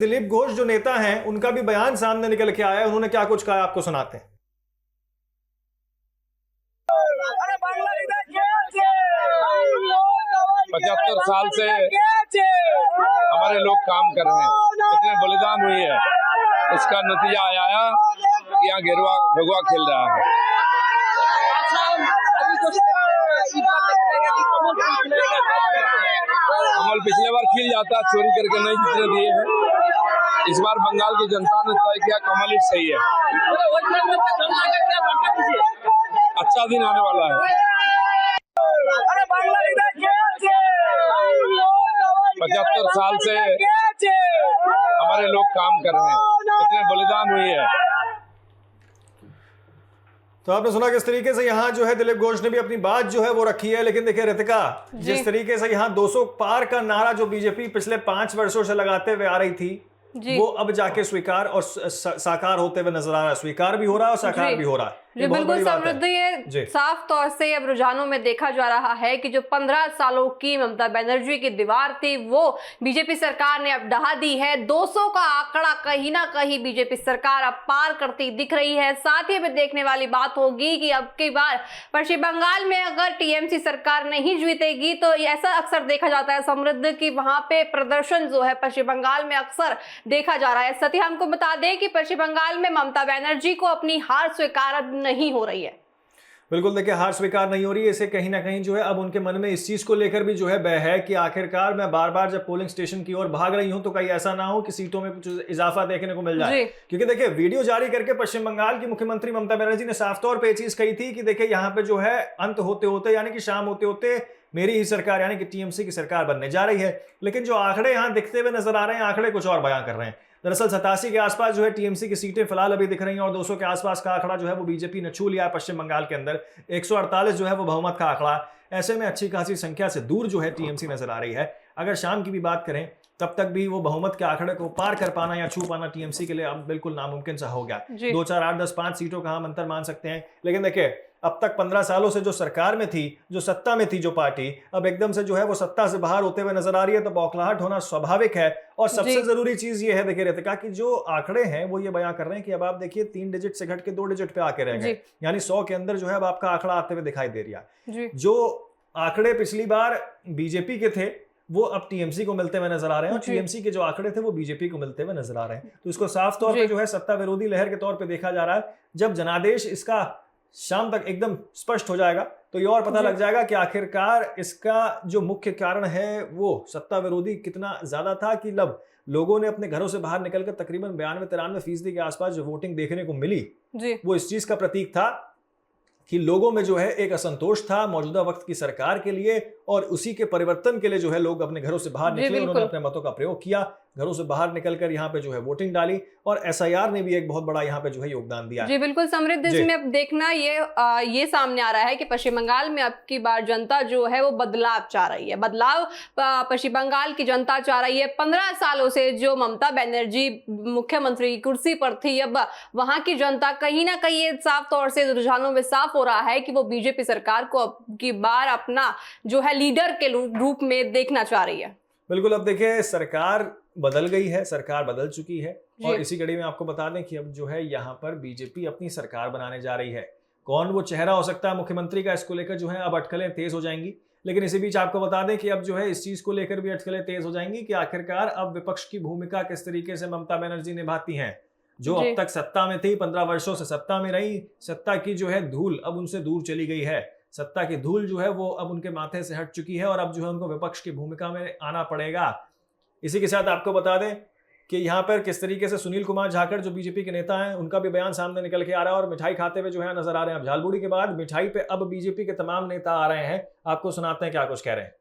दिलीप घोष जो नेता हैं उनका भी बयान सामने निकल के आया है। उन्होंने क्या कुछ कहा आपको सुनाते हैं। 75 साल से हमारे लोग काम कर रहे हैं, इतने बलिदान हुई है, इसका नतीजा आया कि यहाँ गेरुआ भगवा खेल रहा है। कमल पिछले बार खिल जाता, चोरी करके नहीं जीतने दिए हैं। इस बार बंगाल की जनता ने तय किया कमल ही सही है। अच्छा दिन आने वाला है। 75 साल से हमारे लोग काम कर रहे हैं, इतने बलिदान हुई है। तो आपने सुना किस तरीके से यहाँ जो है दिलीप घोष ने भी अपनी बात जो है वो रखी है। लेकिन देखिए रितिका, जिस तरीके से यहाँ 200 पार का नारा जो बीजेपी पिछले 5 वर्षों से लगाते हुए आ रही थी, वो अब जाके स्वीकार और साकार होते हुए नजर आ रहा है। स्वीकार भी हो रहा है और साकार भी हो रहा है। जी बिल्कुल समृद्धि, ये साफ तौर से अब रुझानों में देखा जा रहा है कि जो 15 सालों की ममता बनर्जी की दीवार थी वो बीजेपी सरकार ने अब ढहा दी है। 200 का आंकड़ा कहीं ना कहीं बीजेपी सरकार अब पार करती दिख रही है। साथ ही अब देखने वाली बात होगी कि अब की बार पश्चिम बंगाल में अगर टीएमसी सरकार नहीं जीतेगी तो ऐसा अक्सर देखा जाता है समृद्ध कि वहां पे प्रदर्शन जो है पश्चिम बंगाल में अक्सर देखा जा रहा है। साथ ही हमको बता दें कि पश्चिम बंगाल में ममता बनर्जी को अपनी हार स्वीकार नहीं हो रही है। बिल्कुल, देखिए हार स्वीकार नहीं हो रही है। इसे कहीं ना कहीं जो है अब उनके मन में इस चीज को लेकर भी जो है भय है कि आखिरकार मैं बार बार जब पोलिंग स्टेशन की ओर भाग रही हूं तो कहीं ऐसा ना हो कि सीटों में कुछ इजाफा देखने को मिल जाए। क्योंकि देखिए वीडियो जारी करके पश्चिम बंगाल की मुख्यमंत्री ममता बनर्जी ने साफ तौर पर यह चीज कही थी कि देखिए यहाँ पे जो है अंत होते होते यानी कि शाम होते होते मेरी ही सरकार यानी कि टीएमसी की सरकार बनने जा रही है। लेकिन जो आंकड़े यहाँ दिखते हुए नजर आ रहे हैं, आंकड़े कुछ और बयां कर रहे हैं। दरअसल 87 के आसपास जो है टीएमसी की सीटें फिलहाल अभी दिख रही हैं और 200 के आसपास का आंकड़ा जो है वो बीजेपी ने छू लिया है पश्चिम बंगाल के अंदर। 148 जो है वो बहुमत का आंकड़ा। ऐसे में अच्छी खासी संख्या से दूर जो है टीएमसी नजर आ रही है। अगर शाम की भी बात करें तब तक भी वो बहुमत के आंकड़े को पार कर पाना या छू पाना टीएमसी के लिए अब बिल्कुल नामुमकिन सा हो गया। 2, 4, 8, 10, 5 सीटों का हम अंतर मान सकते हैं। लेकिन देखिए अब तक 15 सालों से जो सरकार में थी, जो सत्ता में थी जो पार्टी, अब एकदम से जो है वो सत्ता से बाहर होते हुए नजर आ रही है। तो बौखलाहट होना स्वाभाविक है। और सबसे जरूरी चीज ये है देखिए रितिका की जो आंकड़े हैं वो ये बयां कर रहे हैं कि अब आप देखिए 3 डिजिट से घट के 2 डिजिट पे आके रह गए। यानी 100 के अंदर जो है अब आपका आंकड़ा आते हुए दिखाई दे रहा है। जो आंकड़े पिछली बार बीजेपी के थे वो अब टीएमसी को मिलते हुए नजर आ रहे हैं और टीएमसी के जो आंकड़े थे वो बीजेपी को मिलते हुए नजर आ रहे हैं। तो इसको साफ तौर पे जो है सत्ता विरोधी लहर के तौर पे देखा जा रहा है। जब जनादेश इसका शाम तक एकदम स्पष्ट हो जाएगा तो ये और पता लग जाएगा कि आखिरकार इसका जो मुख्य कारण है वो सत्ता विरोधी कितना ज्यादा था कि लब लोगों ने अपने घरों से बाहर निकलकर तकरीबन 92-93% के आसपास जो वोटिंग देखने को मिली वो इस चीज का प्रतीक था कि लोगों में जो है एक असंतोष था मौजूदा वक्त की सरकार के लिए और उसी के परिवर्तन के लिए जो है लोग अपने घरों से बाहर निकले। उन्होंने अपने मतों का प्रयोग किया, घरों से बाहर निकलकर यहाँ पे जो है वोटिंग डाली और एसआईआर ने भी एक बहुत बड़ा यहाँ पे जो है योगदान दिया। जी बिल्कुल समृद्ध, इसमें अब देखना ये सामने आ रहा है कि पश्चिम बंगाल में अब की बार जनता जो है वो बदलाव चाह रही है। बदलाव पश्चिम बंगाल की जनता चाह रही है। 15 सालों से जो ममता बनर्जी मुख्यमंत्री की कुर्सी पर थी, अब वहां की जनता कहीं ना कहीं साफ तौर से रुझानों में साफ हो रहा है कि वो बीजेपी सरकार को अब की बार अपना जो है लीडर के रूप में देखना चाह रही है। बिल्कुल, अब देखिए सरकार बदल गई है, सरकार बदल चुकी है और इसी कड़ी में आपको बता दें कि अब जो है यहाँ पर बीजेपी अपनी सरकार बनाने जा रही है। कौन वो चेहरा हो सकता है मुख्यमंत्री का, इसको लेकर जो है अब अटकलें तेज हो जाएंगी। लेकिन इसी बीच आपको बता दें कि अब जो है इस चीज को लेकर भी अटकलें तेज हो जाएंगी कि आखिरकार अब विपक्ष की भूमिका किस तरीके से ममता बनर्जी निभाती हैं। जो अब तक सत्ता में थी, 15 वर्षों से सत्ता में रही, सत्ता की जो है धूल अब उनसे दूर चली गई है। सत्ता की धूल जो है वो अब उनके माथे से हट चुकी है और अब जो है उनको विपक्ष की भूमिका में आना पड़ेगा। इसी के साथ आपको बता दें कि यहाँ पर किस तरीके से सुनील कुमार जाखड़ जो बीजेपी के नेता हैं उनका भी बयान सामने निकल के आ रहा है और मिठाई खाते हुए जो है नजर आ रहे हैं। अब झालमुड़ी के बाद मिठाई पे अब बीजेपी के तमाम नेता आ रहे हैं। आपको सुनाते हैं क्या कुछ कह रहे हैं।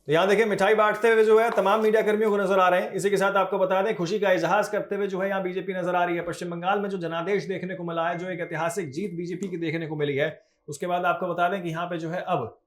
तो यहाँ देखिए मिठाई बांटते हुए जो है तमाम मीडिया कर्मियों को नजर आ रहे हैं। इसी के साथ आपको बता दें खुशी का इजहार करते हुए जो है यहाँ बीजेपी नजर आ रही है। पश्चिम बंगाल में जो जनादेश देखने को मिला है, जो एक ऐतिहासिक जीत बीजेपी की देखने को मिली है, उसके बाद आपको बता दें कि यहाँ पे जो है अब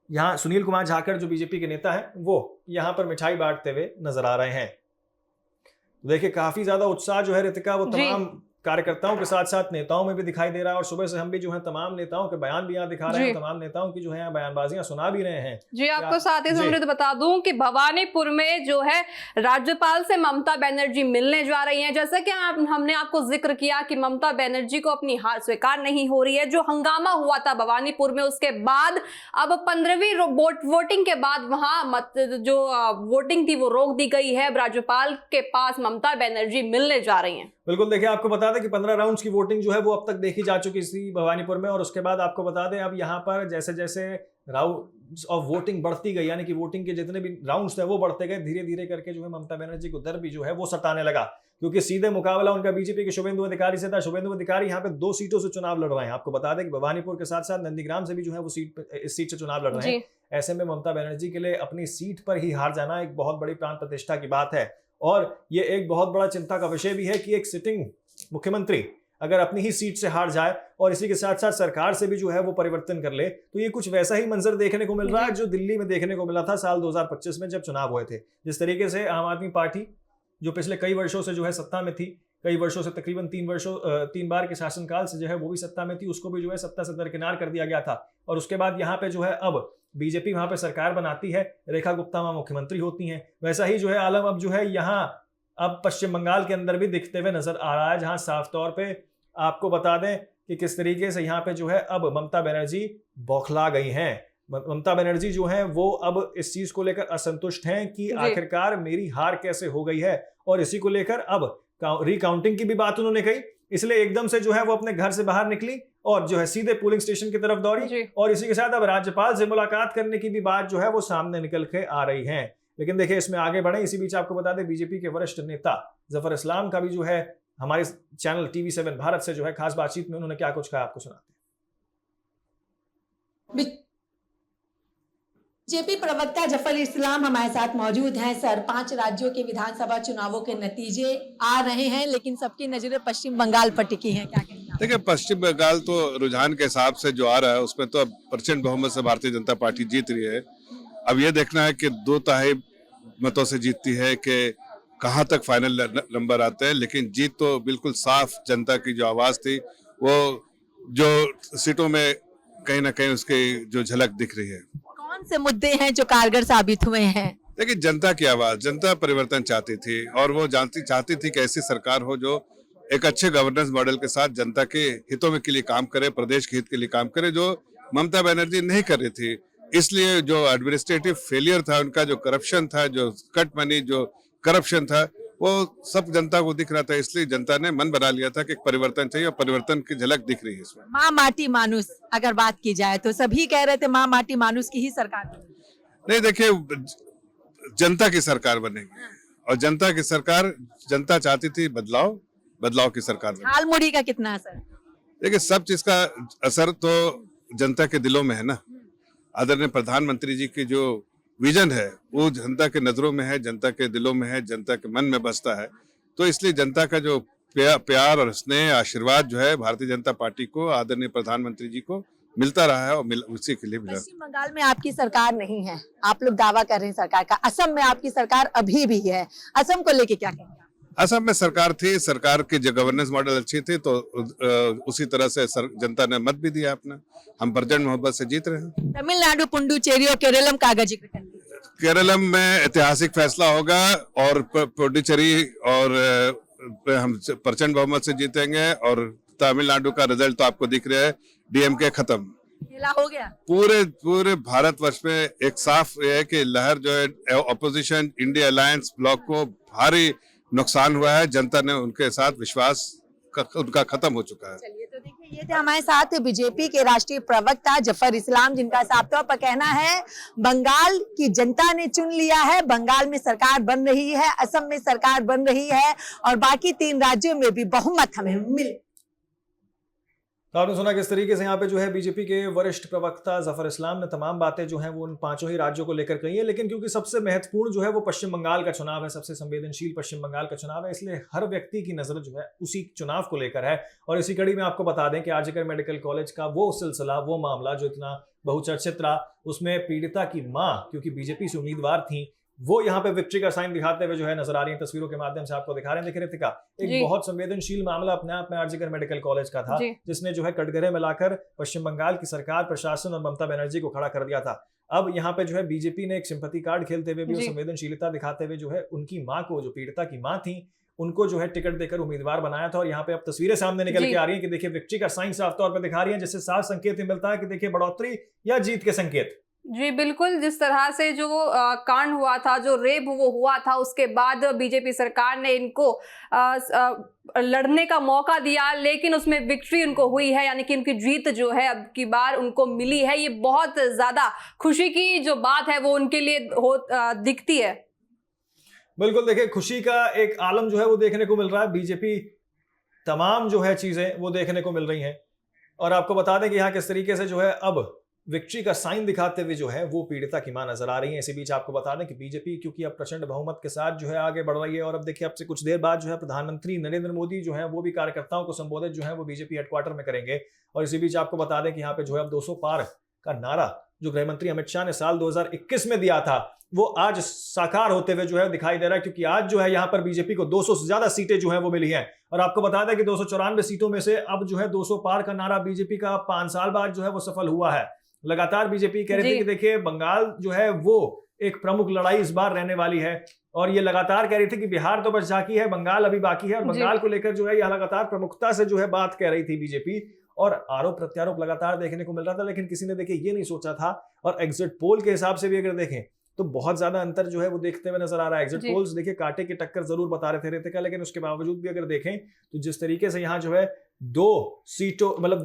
यहाँ सुनील कुमार जाखड़ जो बीजेपी के नेता हैं वो यहाँ पर मिठाई बांटते हुए नजर आ रहे हैं। तो देखिए काफी ज्यादा उत्साह जो है रितिका वो तमाम कार्यकर्ताओं के साथ साथ नेताओं में भी दिखाई दे रहा है। और सुबह से हम भी जो है तमाम नेताओं के बयान भी यहाँ दिखा रहे हैं, तमाम नेताओं की जो है यहाँ बयानबाजियां सुना भी रहे हैं। जी, आपको साथ ही समृद्ध बता दूं कि भवानीपुर में जो है राज्यपाल से ममता बनर्जी मिलने जा रही हैं। जैसा कि हमने आपको जिक्र किया कि ममता बनर्जी को अपनी हार स्वीकार नहीं हो रही है। जो हंगामा हुआ था भवानीपुर में, उसके बाद अब 15वीं वोटिंग के बाद वहां जो वोटिंग थी वो रोक दी गई है। राज्यपाल के पास ममता बनर्जी मिलने जा रही हैं। बिल्कुल, देखिए आपको बता दें कि 15 राउंड्स की वोटिंग जो है वो अब तक देखी जा चुकी थी भवानीपुर में। और उसके बाद आपको बता दें अब यहाँ पर जैसे जैसे राउंड्स ऑफ वोटिंग बढ़ती गई, यानी कि वोटिंग के जितने भी राउंड्स थे वो बढ़ते गए, धीरे धीरे करके जो है ममता बनर्जी को दर भी जो है वो सताने लगा, क्योंकि सीधे मुकाबला उनका बीजेपी के शुभेंदु अधिकारी से था। शुभेंदु अधिकारी यहाँ पे 2 सीटों से चुनाव लड़ रहे हैं। आपको बता दें कि भवानीपुर के साथ साथ नंदीग्राम से भी जो है वो इस सीट से चुनाव लड़ रहे हैं। ऐसे में ममता बनर्जी के लिए अपनी सीट पर ही हार जाना एक बहुत बड़ी प्राण प्रतिष्ठा की बात है। और ये एक बहुत बड़ा चिंता का विषय भी है कि एक सिटिंग मुख्यमंत्री अगर अपनी ही सीट से हार जाए और इसी के साथ साथ सरकार से भी जो है वो परिवर्तन कर ले, तो ये कुछ वैसा ही मंजर देखने को मिल रहा है जो दिल्ली में देखने को मिला था साल 2025 में जब चुनाव हुए थे। जिस तरीके से आम आदमी पार्टी जो पिछले कई वर्षों से जो है सत्ता में थी, कई वर्षों से तकरीबन 3 बार के शासनकाल से जो है वो भी सत्ता में थी, उसको भी जो है सत्ता से दरकिनार कर दिया गया था। और उसके बाद यहाँ पे जो है अब बीजेपी वहां पे सरकार बनाती है, रेखा गुप्ता वहां मुख्यमंत्री होती हैं। वैसा ही जो है आलम अब जो है यहाँ अब पश्चिम बंगाल के अंदर भी दिखते हुए नजर आ रहा है, जहां साफ तौर पे आपको बता दें कि किस तरीके से यहाँ पे जो है अब ममता बनर्जी बौखला गई हैं। ममता बनर्जी जो है वो अब इस चीज को लेकर असंतुष्ट हैं कि आखिरकार मेरी हार कैसे हो गई है, और इसी को लेकर अब रिकाउंटिंग की भी बात उन्होंने कही। इसलिए एकदम से जो है वो अपने घर से बाहर निकली और जो है सीधे पोलिंग स्टेशन की तरफ दौड़ी, और इसी के साथ अब राज्यपाल से मुलाकात करने की भी बात जो है वो सामने निकल के आ रही है। लेकिन देखिए इसमें आगे बढ़े, इसी बीच आपको बता दें बीजेपी के वरिष्ठ नेता जफर इस्लाम का भी जो है हमारे चैनल TV7 भारत से जो है खास बातचीत में उन्होंने क्या कुछ कहा, आपको सुनाते हैं। बीजेपी प्रवक्ता जफर इस्लाम हमारे साथ मौजूद हैं। सर, 5 राज्यों के विधानसभा चुनावों के नतीजे आ रहे हैं, लेकिन सबकी नजरें पश्चिम बंगाल पर टिकी हैं, क्या कहेंगे? देखिए, पश्चिम बंगाल तो रुझान के हिसाब से जो आ रहा है उसमें तो अब प्रचंड बहुमत से भारतीय जनता पार्टी जीत रही है। अब ये देखना है कि 2/3 मतों से जीतती है कि कहाँ तक फाइनल नंबर आते हैं। लेकिन जीत तो बिल्कुल साफ, जनता की जो आवाज थी वो जो सीटों में कहीं ना कहीं उसकी जो झलक दिख रही है। कौन से मुद्दे हैं जो कारगर साबित हुए हैं? देखिए, जनता की आवाज, जनता परिवर्तन चाहती थी और वो चाहती थी कि ऐसी सरकार हो जो एक अच्छे गवर्नेंस मॉडल के साथ जनता के हितों में के लिए काम करे, प्रदेश के हित के लिए काम करे, जो ममता बनर्जी नहीं कर रही थी। इसलिए जो एडमिनिस्ट्रेटिव फेलियर था उनका, जो करप्शन था, जो कट मनी, जो करप्शन था, वो सब जनता को दिख रहा था। इसलिए जनता ने मन बना लिया था कि एक परिवर्तन चाहिए और परिवर्तन की झलक दिख रही है इसमें। माँ माटी मानुस अगर बात की जाए तो सभी कह रहे थे माँ माटी मानुस की ही सरकार बनेगी। नहीं, देखिए जनता की सरकार बनेगी और जनता की सरकार, जनता चाहती थी बदलाव की सरकार बनेगी। हाल मुड़ी का कितना असर? देखिए, सब चीज का असर तो जनता के दिलों में है ना। आदरणीय प्रधानमंत्री जी की जो विजन है वो जनता के नजरों में है, जनता के दिलों में है, जनता के मन में बसता है। तो इसलिए जनता का जो प्यार और स्नेह, आशीर्वाद जो है भारतीय जनता पार्टी को, आदरणीय प्रधानमंत्री जी को मिलता रहा है और उसी के लिए मिला। पश्चिम बंगाल में आपकी सरकार नहीं है, आप लोग दावा कर रहे हैं सरकार का। असम में आपकी सरकार अभी भी है, असम को लेके क्या कहेंगे? असम में सरकार थी, सरकार की जो गवर्नेंस मॉडल अच्छी थी, तो उसी तरह से जनता ने मत भी दिया अपना। हम प्रचंड मोहब्बत से जीत रहे हैं। तमिलनाडु, पुडुचेरी और केरलम का अगर जिक्र करें, केरलम में ऐतिहासिक फैसला होगा और पुडुचेरी और हम प्रचंड बहुमत से जीतेंगे। और तमिलनाडु का रिजल्ट तो आपको दिख रहा है, DMK खत्म, खेला हो गया। पूरे भारतवर्ष में एक साफ है कि लहर जो है ऑपोजिशन इंडिया अलायंस ब्लॉक को भारी नुकसान हुआ है। जनता ने उनके साथ विश्वास उनका खत्म हो चुका है। चलिए, तो देखिए ये थे हमारे साथ बीजेपी के राष्ट्रीय प्रवक्ता जफर इस्लाम, जिनका साफ तौर पर कहना है बंगाल की जनता ने चुन लिया है, बंगाल में सरकार बन रही है, असम में सरकार बन रही है और बाकी 3 राज्यों में भी बहुमत हमें मिल। तो आपने सुना किस तरीके से यहाँ पे जो है बीजेपी के वरिष्ठ प्रवक्ता जफर इस्लाम ने तमाम बातें जो हैं वो उन 5 ही राज्यों को लेकर कही है। लेकिन क्योंकि सबसे महत्वपूर्ण जो है वो पश्चिम बंगाल का चुनाव है, सबसे संवेदनशील पश्चिम बंगाल का चुनाव है, इसलिए हर व्यक्ति की नजर जो है उसी चुनाव को लेकर है। और इसी कड़ी में आपको बता दें कि आरजीकर मेडिकल कॉलेज का वो सिलसिला, वो मामला जो इतना बहुचर्चित रहा, उसमें पीड़िता की माँ, क्योंकि बीजेपी से उम्मीदवार थी, वो यहाँ पे विक्ट्री का साइन दिखाते हुए जो है नजर आ रही है। तस्वीरों के माध्यम से आपको दिखा रहे हैं। देखिए रितिका, एक बहुत संवेदनशील मामला अपने आप में आरजीकर मेडिकल कॉलेज का था, जिसने जो है कटघरे में लाकर पश्चिम बंगाल की सरकार, प्रशासन और ममता बनर्जी को खड़ा कर दिया था। अब यहाँ पे जो है बीजेपी ने एक सिंपैथी कार्ड खेलते हुए भी संवेदनशीलता दिखाते हुए जो है उनकी माँ को, जो पीड़िता की माँ थी, उनको जो है टिकट देकर उम्मीदवार बनाया था। और यहाँ पे अब तस्वीरें सामने निकल के आ रही हैं कि देखिए विक्ट्री का साइन साफ तौर पे दिखा रही है, जिससे साफ संकेत मिलता है कि देखिए बढ़ोतरी या जीत के संकेत। जी बिल्कुल, जिस तरह से जो कांड हुआ था, जो रेप वो हुआ था, उसके बाद बीजेपी सरकार ने इनको लड़ने का मौका दिया, लेकिन उसमें विक्ट्री उनको हुई है, यानी कि उनकी जीत जो है अब की बार उनको मिली है। ये बहुत ज्यादा खुशी की जो बात है वो उनके लिए दिखती है। बिल्कुल, देखिए खुशी का एक आलम जो है वो देखने को मिल रहा है। बीजेपी तमाम जो है चीजें वो देखने को मिल रही हैं। और आपको बता दें कि यहाँ किस तरीके से जो है अब विक्ट्री का साइन दिखाते हुए जो है वो पीड़िता की मां नजर आ रही है। इसी बीच आपको बता दें कि बीजेपी क्योंकि अब प्रचंड बहुमत के साथ जो है आगे बढ़ रही है, और अब देखिए अब से कुछ देर बाद जो है प्रधानमंत्री नरेंद्र मोदी जो है वो भी कार्यकर्ताओं को संबोधित जो है वो बीजेपी हेडक्वार्टर में करेंगे। और इसी बीच आपको बता दें कि यहाँ पे जो है अब 200 पार का नारा जो गृह मंत्री अमित शाह ने साल 2021 में दिया था, वो आज साकार होते हुए जो है दिखाई दे रहा है, क्योंकि आज जो है यहाँ पर बीजेपी को 200 से ज्यादा सीटें जो है वो मिली हैं। और आपको बता दें कि 294 सीटों में से अब जो है 200 पार का नारा बीजेपी का 5 साल बाद जो है वो सफल हुआ है। लगातार बीजेपी कह रही थी कि देखिए बंगाल जो है वो एक प्रमुख लड़ाई इस बार रहने वाली है, और ये लगातार कह रही थी कि बिहार तो बस बाकी है, बंगाल अभी बाकी है। और बंगाल को लेकर जो है यह लगातार प्रमुखता से जो है बात कह रही थी बीजेपी, और आरोप प्रत्यारोप लगातार देखने को मिल रहा था। लेकिन किसी ने देखिए ये नहीं सोचा था, और एग्जिट पोल के हिसाब से भी अगर देखें तो बहुत ज्यादा अंतर जो है वो देखते हुए नजर आ रहा है। एग्जिट पोल्स देखिए कांटे की टक्कर जरूर बता रहे थे रितिका, लेकिन उसके बावजूद भी अगर देखें तो जिस तरीके से यहाँ जो है 2 सीटों मतलब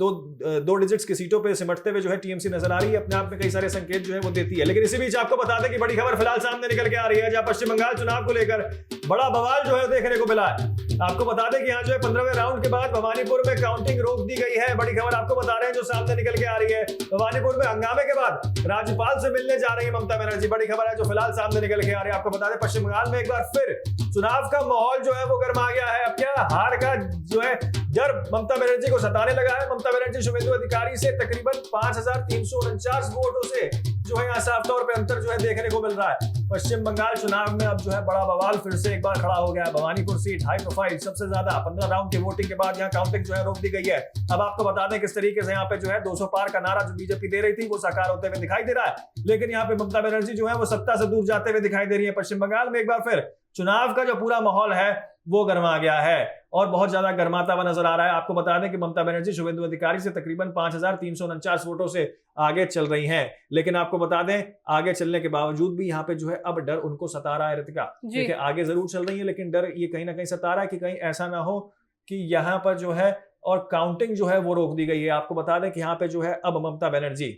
दो डिजिट्स की सीटों पे सिमटते हुए जो है टीएमसी नजर आ रही है, अपने आप में कई सारे संकेत जो है वो देती है। लेकिन इसी बीच आपको बता दें कि बड़ी खबर फिलहाल सामने निकल के आ रही है, जहां पश्चिम बंगाल चुनाव को लेकर बड़ा बवाल जो है देखने को मिला है। आपको बता दें कि यहाँ जो है 15वें राउंड के बाद भवानीपुर में काउंटिंग रोक दी गई है। बड़ी खबर आपको बता रहे हैं जो सामने निकल के आ रही है। भवानीपुर में हंगामे के बाद राज्यपाल से मिलने जा रही है ममता बनर्जी। बड़ी खबर है जो फिलहाल सामने निकल के आ रही है। आपको बता दें पश्चिम बंगाल में एक बार फिर चुनाव का माहौल जो है वो गर्मा गया है। अब क्या हार का जो है डर ममता बनर्जी को सताने लगा है। ममता बनर्जी शुभेंदु अधिकारी से तकरीबन 5349 वोटों से जो है यहाँ साफ तौर पे अंतर जो है देखने को मिल रहा है। पश्चिम बंगाल चुनाव में अब जो है बड़ा बवाल फिर से एक बार खड़ा हो गया है। भवानीपुर सीट हाई प्रोफाइल सबसे ज्यादा 15 राउंड की वोटिंग के बाद यहाँ काउंटिंग जो है रोक दी गई है। अब आपको बता दें किस तरीके से यहाँ पे जो है 200 पार का नारा जो बीजेपी दे रही थी वो साकार होते हुए दिखाई दे रहा है। लेकिन यहाँ पे ममता बनर्जी जो है वो सत्ता से दूर जाते हुए दिखाई दे रही है। पश्चिम बंगाल में एक बार फिर चुनाव का जो पूरा माहौल है वो गर्मा गया है, और बहुत ज्यादा गर्माता हुआ नजर आ रहा है। आपको बता दें कि ममता बनर्जी शुभेंदु अधिकारी से तकरीबन 5349 वोटों से आगे चल रही हैं। लेकिन आपको बता दें आगे चलने के बावजूद भी यहाँ पे जो है अब डर उनको सता रहा है रितिका। देखिए आगे जरूर चल रही है, लेकिन डर ये कहीं ना कहीं सता रहा है कि कहीं ऐसा ना हो कि यहाँ पर जो है और काउंटिंग जो है वो रोक दी गई है। आपको बता दें कि यहाँ पे जो है अब ममता बनर्जी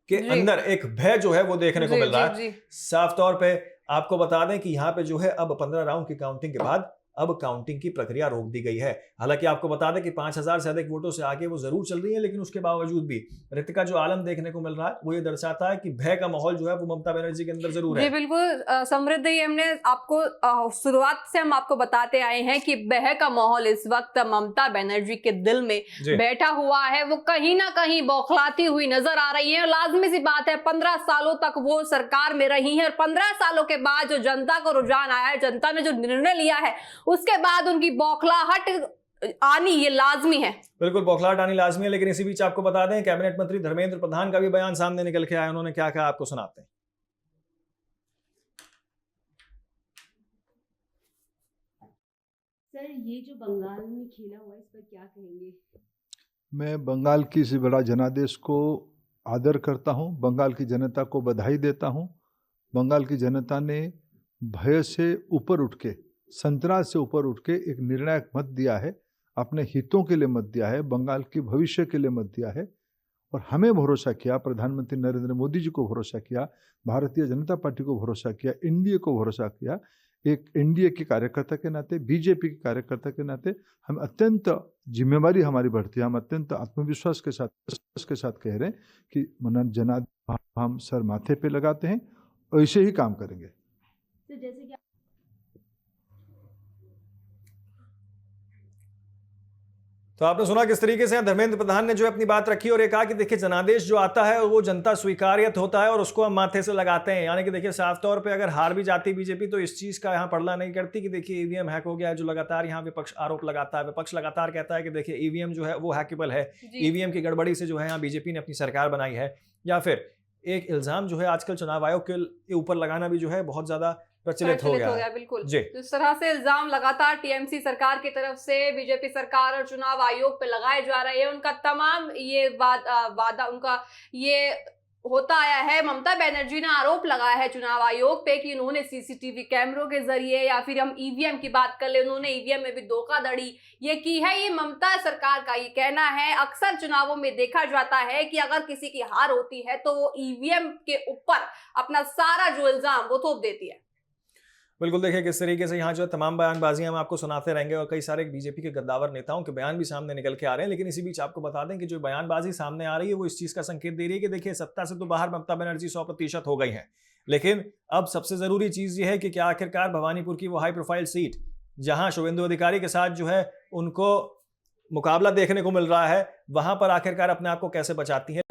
के अंदर एक भय जो है वो देखने को मिल रहा है साफ तौर पे। आपको बता दें कि यहाँ पे जो है अब 15 राउंड की काउंटिंग के बाद अब काउंटिंग की प्रक्रिया रोक दी गई है। हालांकि आपको बता दें कि 5000 से अधिक वोटों से आगे वो जरूर चल रही है, लेकिन उसके बावजूद भी रितिका जो आलम देखने को मिल रहा है वो ये दर्शाता है कि भय का माहौल जो है वो ममता बनर्जी के अंदर जरूर है। जी बिल्कुल समृद्धि, हमने आपको शुरुआत से हम आपको बताते आए हैं कि भय का माहौल इस वक्त ममता बनर्जी के दिल में बैठा हुआ है। वो कहीं ना कहीं बौखलाती हुई नजर आ रही है। लाजमी सी बात है, 15 सालों तक वो सरकार में रही है, और 15 सालों के बाद जो जनता को रुझान आया है, जनता ने जो निर्णय लिया है, उसके बाद उनकी बौखलाहट आनी ये लाजमी है। बिल्कुल बौखलाहट आनी लाजमी है। लेकिन इसी बीच आपको बता दें कैबिनेट मंत्री धर्मेंद्र प्रधान का भी बयान सामने निकल के आया। उन्होंने क्या कहा आपको सुनाते हैं। सर, ये जो बंगाल में खेला हुआ है इस पर क्या कहेंगे? मैं बंगाल की इस बड़ा जनादेश को आदर करता हूं, बंगाल की जनता को बधाई देता हूं। बंगाल की जनता ने भय से ऊपर उठ के, संतराज से ऊपर उठ के एक निर्णायक मत दिया है, अपने हितों के लिए मत दिया है, बंगाल के भविष्य के लिए मत दिया है। और हमें भरोसा किया, प्रधानमंत्री नरेंद्र मोदी जी को भरोसा किया, भारतीय जनता पार्टी को भरोसा किया, एनडीए को भरोसा किया। एक एनडीए के कार्यकर्ता के नाते, बीजेपी के कार्यकर्ता के नाते हम अत्यंत जिम्मेवारी हमारी बढ़ती है। हम अत्यंत आत्मविश्वास के साथ कह रहे हैं कि जनादेश हम सर माथे पे लगाते हैं, ऐसे ही काम करेंगे। तो जैसे कि तो आपने सुना किस तरीके से धर्मेंद्र प्रधान ने जो है अपनी बात रखी और ये कहा कि देखिए जनादेश जो आता है वो जनता स्वीकार्यत होता है और उसको हम माथे से लगाते हैं। यानी कि देखिए साफ तौर पे अगर हार भी जाती बीजेपी तो इस चीज का यहाँ पड़ला नहीं करती कि देखिए ईवीएम हैक हो गया है, जो लगातार यहाँ विपक्ष आरोप लगाता है। विपक्ष लगातार कहता है कि देखिए ईवीएम जो है वो हैकेबल है, ईवीएम की गड़बड़ी से जो है यहाँ बीजेपी ने अपनी सरकार बनाई है। या फिर एक इल्जाम जो है आजकल चुनाव आयोग के ऊपर लगाना भी जो है बहुत ज्यादा प्रचलित हो गया बिल्कुल जी। तो इस तरह से इल्जाम लगातार टीएमसी सरकार की तरफ से बीजेपी सरकार और चुनाव आयोग पे लगाए जा रहे हैं। उनका तमाम ये वादा उनका ये होता आया है। ममता बनर्जी ने आरोप लगाया है चुनाव आयोग पे कि उन्होंने सीसीटीवी कैमरों के जरिए, या फिर हम ईवीएम की बात कर ले, उन्होंने ईवीएम में भी धोखाधड़ी ये की है। ये ममता सरकार का ये कहना है। अक्सर चुनावों में देखा जाता है कि अगर किसी की हार होती है तो वो ईवीएम के ऊपर अपना सारा जो इल्जाम वो थोप देती है। बिल्कुल देखिए किस तरीके से यहाँ जो तमाम बयानबाजियां हम आपको सुनाते रहेंगे और कई सारे बीजेपी के गद्दावर नेताओं के बयान भी सामने निकल के आ रहे हैं। लेकिन इसी बीच आपको बता दें कि जो बयानबाजी सामने आ रही है वो इस चीज का संकेत दे रही है कि देखिए सत्ता से तो बाहर ममता बनर्जी 100% हो गई हैं, लेकिन अब सबसे जरूरी चीज ये है कि क्या आखिरकार भवानीपुर की वो हाई प्रोफाइल सीट जहां शुभेंदु अधिकारी के साथ जो है उनको मुकाबला देखने को मिल रहा है, वहां पर आखिरकार अपने आप को कैसे बचाती है।